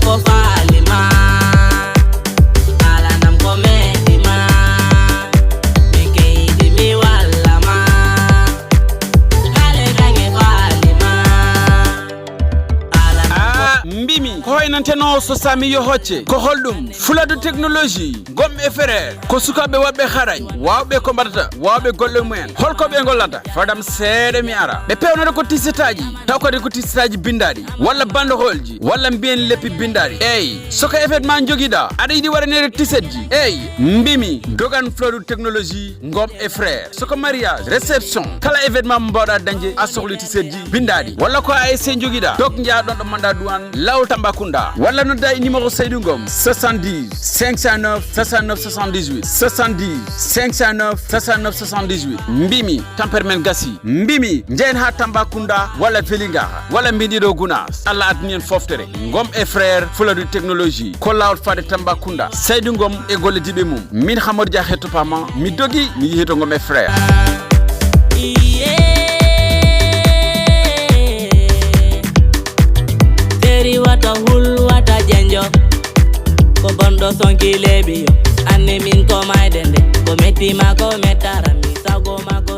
ko falima ala nam ko medima mi keidi mi wallama ale dange falima ala mbimi ko hoynanteno so sami yo hocce ko holdum fuladu technologie gom e frère ko sukabe wabbe xarañ wawbe ko mbatata wawbe golle mumen holko be gollata fadam seede mi ara be pewnode ko tisetaji taw ko de ko tisetaji bindadi walla bandoholji walla mbiyen leppi bindadi soko événement jogida ada yidi waranere tisetji mbimi dogan fuladu technologie gom e frère soko mariage réception kala événement mbawda danje a sohli tisetji bindadi walla ko ASC jogida dok njaadon do manda douane law Tambacounda wala no day numéro Seydou Ngom 70 509 69 78 70 509 69 78 mbimi tampermen gasi mbimi njeen ha Tambacounda wala Vélingara wala Mbindido Gounass Allah adnien foftere Ngom et frère fuladu technologie ko lawol fade Tambacounda Seydou Ngom e golle dibe mum min Hamadou Dia hetto pama mi dogi mi yeto Ngom et frère wata hul wata janjo ko bondo sonki lebi yo anne min ko maydende ko metti ma ko metara mi sago ma ko